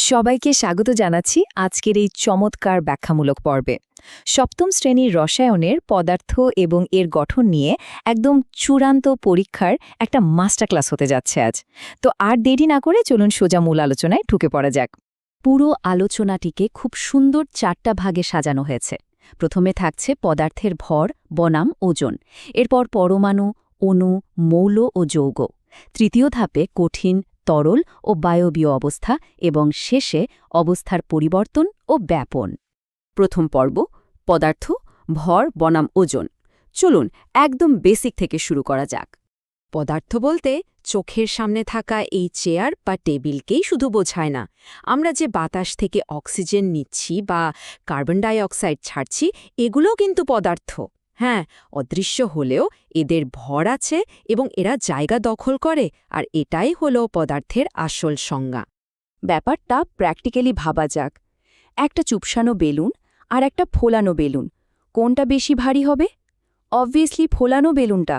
সবাইকে স্বাগত জানাচ্ছি আজকের এই চমৎকার ব্যাখ্যামূলক পর্বে। সপ্তম শ্রেণীর রসায়নের পদার্থ এবং এর গঠন নিয়ে একদম চূড়ান্ত পরীক্ষার একটা মাস্টার ক্লাস হতে যাচ্ছে আজ। তো আর দেরি না করে চলুন সোজা মূল আলোচনায় ঢুকে পড়া যাক। পুরো আলোচনাটিকে খুব সুন্দর 4টা ভাগে সাজানো হয়েছে। প্রথমে থাকছে পদার্থের ভর বনাম ওজন, এরপর পরমাণু, অণু, মৌল ও যৌগ। তৃতীয় ধাপে কঠিন, তরল ও বায়বীয় অবস্থা এবং শেষে অবস্থার পরিবর্তন ও ব্যাপন। প্রথম পর্ব পদার্থ, ভর বনাম ওজন। চলুন একদম বেসিক থেকে শুরু করা যাক। পদার্থ বলতে চোখের সামনে থাকা এই চেয়ার বা টেবিলকেই শুধু বোঝায় না। আমরা যে বাতাস থেকে অক্সিজেন নিচ্ছি বা কার্বন ডাই অক্সাইড ছাড়ছি, এগুলোও কিন্তু পদার্থ। হ্যাঁ, অদৃশ্য হলেও এদের ভর আছে এবং এরা জায়গা দখল করে, আর এটাই হলো পদার্থের আসল সংজ্ঞা। ব্যাপারটা প্র্যাকটিক্যালি ভাবা যাক। একটা চুপসানো বেলুন আর একটা ফোলানো বেলুন, কোনটা বেশি ভারী হবে? অবভিয়াসলি ফোলানো বেলুনটা।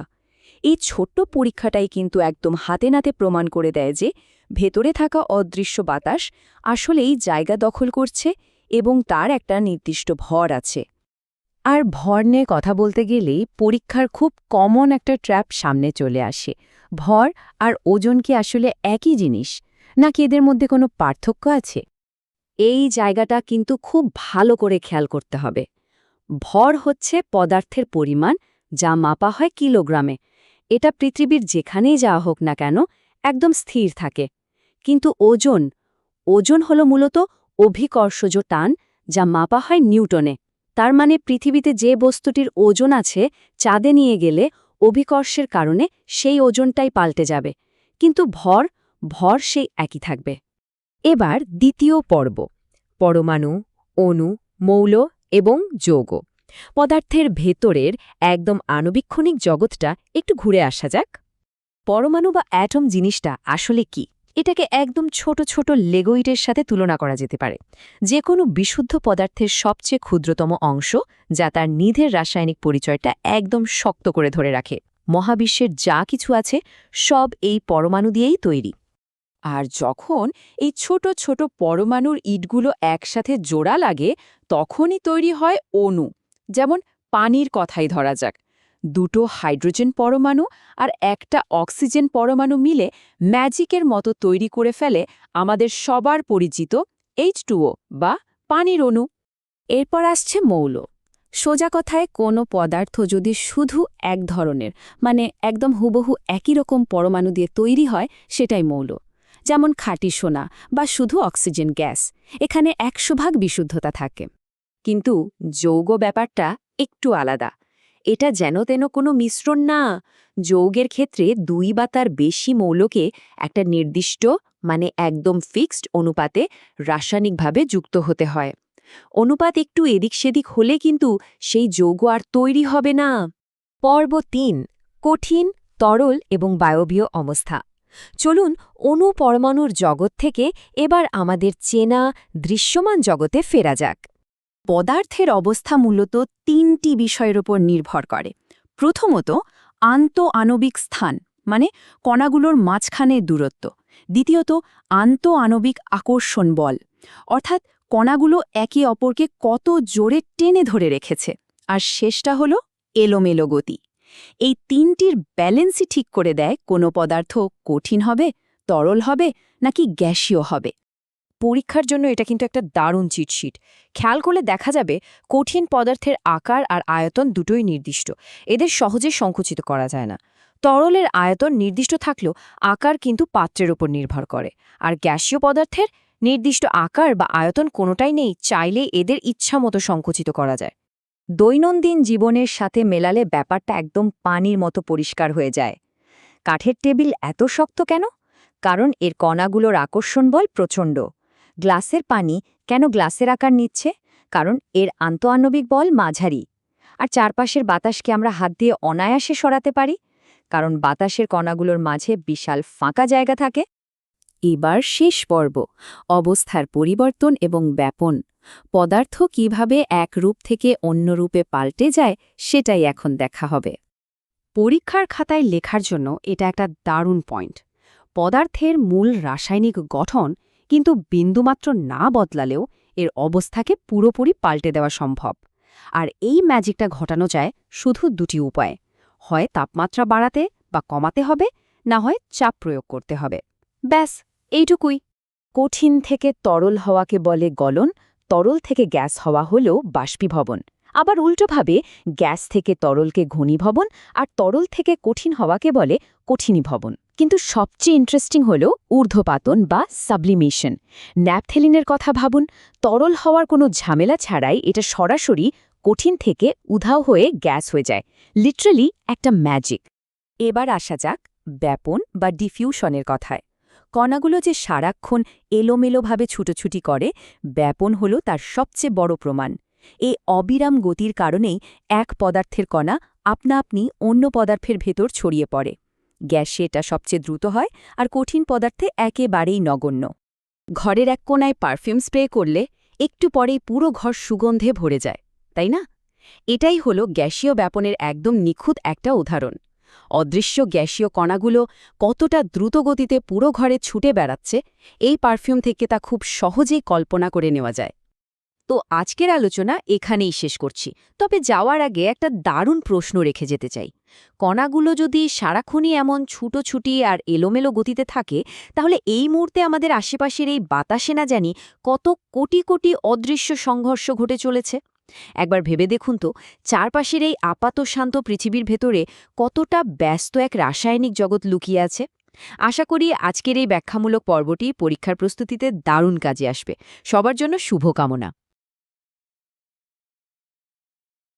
এই ছোট্ট পরীক্ষাটাই কিন্তু একদম হাতে নাতে প্রমাণ করে দেয় যে ভেতরে থাকা অদৃশ্য বাতাস আসলেই জায়গা দখল করছে এবং তার একটা নির্দিষ্ট ভর আছে। আর ভর নিয়ে কথা বলতে গেলেই পরীক্ষার খুব কমন একটা ট্র্যাপ সামনে চলে আসে। ভর আর ওজন কি আসলে একই জিনিস, নাকি এদের মধ্যে কোনো পার্থক্য আছে? এই জায়গাটা কিন্তু খুব ভালো করে খেয়াল করতে হবে। ভর হচ্ছে পদার্থের পরিমাণ, যা মাপা হয় কিলোগ্রামে। এটা পৃথিবীর যেখানেই যাওয়া হোক না কেন একদম স্থির থাকে। কিন্তু ওজন ওজন হলো মূলত অভিকর্ষজ টান, যা মাপা হয় নিউটনে। তার মানে পৃথিবীতে যে বস্তুটির ওজন আছে, চাঁদে নিয়ে গেলে অভিকর্ষের কারণে সেই ওজনটাই পাল্টে যাবে, কিন্তু ভর ভর সেই একই থাকবে। এবার দ্বিতীয় পর্ব পরমাণু, অণু, মৌল এবং যৌগ। পদার্থের ভেতরের একদম আণবিক্ষণিক জগৎটা একটু ঘুরে আসা যাক। পরমাণু বা অ্যাটম জিনিসটা আসলে কি? এটাকে একদম ছোট ছোট লেগোইডের সাথে তুলনা করা যেতে পারে। যে কোনো বিশুদ্ধ পদার্থের সবচেয়ে ক্ষুদ্রতম অংশ, যা তার নিধের রাসায়নিক পরিচয়টা একদম শক্ত করে ধরে রাখে। মহাবিশ্বের যা কিছু আছে সব এই পরমাণু দিয়েই তৈরি। আর যখন এই ছোট ছোট পরমাণুর ইটগুলো একসাথে জোড়া লাগে, তখনই তৈরি হয় অণু। যেমন পানির কথাই ধরা যাক। দুটো হাইড্রোজেন পরমাণু আর একটা অক্সিজেন পরমাণু মিলে ম্যাজিকের মতো তৈরি করে ফেলে আমাদের সবার পরিচিত H2O বা পানির অণু। এরপর আসছে মৌল। সোজা কথায় কোনো পদার্থ যদি শুধু এক ধরনের, মানে একদম হুবহু একই রকম পরমাণু দিয়ে তৈরি হয়, সেটাই মৌল। যেমন খাঁটি সোনা বা শুধু অক্সিজেন গ্যাস, এখানে 100% বিশুদ্ধতা থাকে। কিন্তু যৌগ ব্যাপারটা একটু আলাদা। এটা যেন তেন কোনো মিশ্রণ না। যৌগের ক্ষেত্রে 2 বা তার বেশি মৌলকে একটা নির্দিষ্ট, মানে একদম ফিক্সড অনুপাতে রাসায়নিকভাবে যুক্ত হতে হয়। অনুপাত একটু এদিক সেদিক হলে কিন্তু সেই যৌগ আর তৈরি হবে না। পর্ব 3 কঠিন, তরল এবং বায়বীয় অবস্থা। চলুন অণু পরমাণুর জগৎ থেকে এবার আমাদের চেনা দৃশ্যমান জগতে ফেরা যাক। পদার্থের অবস্থা মূলত 3টি বিষয়ের উপর নির্ভর করে। প্রথমত আন্তঃআণবিক স্থান, মানে কণাগুলোর মাঝখানে দূরত্ব। দ্বিতীয়ত আন্তঃআণবিক আকর্ষণ বল, অর্থাৎ কণাগুলো একে অপরকে কত জোরে টেনে ধরে রেখেছে। আর শেষটা হলো এলোমেলো গতি। এই 3টির ব্যালেন্সই ঠিক করে দেয় কোনো পদার্থ কঠিন হবে, তরল হবে নাকি গ্যাসীয় হবে। পরীক্ষার জন্য এটা কিন্তু একটা দারুণ চিটশিট। খেয়াল করলে দেখা যাবে কঠিন পদার্থের আকার আর আয়তন দুটোই নির্দিষ্ট। এদের সহজে সংকুচিত করা যায় না। তরলের আয়তন নির্দিষ্ট থাকলেও আকার কিন্তু পাত্রের উপর নির্ভর করে। আর গ্যাসীয় পদার্থের নির্দিষ্ট আকার বা আয়তন কোনোটাই নেই, চাইলে এদের ইচ্ছামতো সংকুচিত করা যায়। দৈনন্দিন জীবনের সাথে মেলালে ব্যাপারটা একদম পানির মতো পরিষ্কার হয়ে যায়। কাঠের টেবিল এত শক্ত কেন? কারণ এর কণাগুলোর আকর্ষণ বল প্রচণ্ড। গ্লাসের পানি কেন গ্লাসের আকার নিচ্ছে? কারণ এর আন্তঃআণবিক বল মাঝারি। আর চারপাশের বাতাসকে আমরা হাত দিয়ে অনায়াসে সরাতে পারি, কারণ বাতাসের কণাগুলোর মাঝে বিশাল ফাঁকা জায়গা থাকে। এবার শেষ পর্ব অবস্থার পরিবর্তন এবং ব্যাপন। পদার্থ কিভাবে এক রূপ থেকে অন্য রূপে পাল্টে যায়, সেটাই এখন দেখা হবে। পরীক্ষার খাতায় লেখার জন্য এটা একটা দারুণ পয়েন্ট। পদার্থের মূল রাসায়নিক গঠন কিন্তু বিন্দুমাত্র না বদলালেও এর অবস্থাকে পুরোপুরি পাল্টে দেওয়া সম্ভব। আর এই ম্যাজিকটা ঘটানো যায় শুধু দুটি উপায়ে, হয় তাপমাত্রা বাড়াতে বা কমাতে হবে, না হয় চাপ প্রয়োগ করতে হবে। ব্যাস, এইটুকুই। কঠিন থেকে তরল হওয়াকে বলে গলন, তরল থেকে গ্যাস হওয়া হল বাষ্পীভবন। আবার উল্টোভাবে গ্যাস থেকে তরলকে ঘনীভবন আর তরল থেকে কঠিন হওয়াকে বলে কঠিনীভবন। কিন্তু সবচেয়ে ইন্টারেস্টিং হল ঊর্ধ্বপাতন বা সাবলিমেশন। ন্যাপথেলিনের কথা ভাবুন, তরল হওয়ার কোনো ঝামেলা ছাড়াই এটা সরাসরি কঠিন থেকে উধাও হয়ে গ্যাস হয়ে যায়। লিটারালি একটা ম্যাজিক। এবার আসা যাক ব্যাপন বা ডিফিউশনের কথায়। কণাগুলো যে সারাক্ষণ এলোমেলোভাবে ছুটোছুটি করে, ব্যাপন হল তার সবচেয়ে বড় প্রমাণ। এই অবিরাম গতির কারণেই এক পদার্থের কণা আপনা আপনি অন্য পদার্থের ভেতর ছড়িয়ে পড়ে। গ্যাসে এটা সবচেয়ে দ্রুত হয়, আর কঠিন পদার্থে একেবারেই নগণ্য। ঘরের এক কোণায় পারফিউম স্প্রে করলে একটু পরেই পুরো ঘর সুগন্ধে ভরে যায়, তাই না? এটাই হলো গ্যাসীয় ব্যাপনের একদম নিখুঁত একটা উদাহরণ। অদৃশ্য গ্যাসীয় কণাগুলো কতটা দ্রুতগতিতে পুরো ঘরে ছুটে বেড়াচ্ছে, এই পারফিউম থেকে তা খুব সহজেই কল্পনা করে নেওয়া যায়। তো আজকের আলোচনা এখানেই শেষ করছি, তবে যাওয়ার আগে একটা দারুণ প্রশ্ন রেখে যেতে চাই। কণাগুলো যদি সারাক্ষণই এমন ছুটোছুটি আর এলোমেলো গতিতে থাকে, তাহলে এই মুহূর্তে আমাদের আশেপাশের এই বাতাসে না জানি কত কোটি কোটি অদৃশ্য সংঘর্ষ ঘটে চলেছে। একবার ভেবে দেখুন তো, চারপাশের এই আপাত শান্ত পৃথিবীর ভেতরে কতটা ব্যস্ত এক রাসায়নিক জগৎ লুকিয়ে আছে। আশা করি আজকের এই ব্যাখ্যামূলক পর্বটি পরীক্ষার প্রস্তুতিতে দারুণ কাজে আসবে। সবার জন্য শুভকামনা।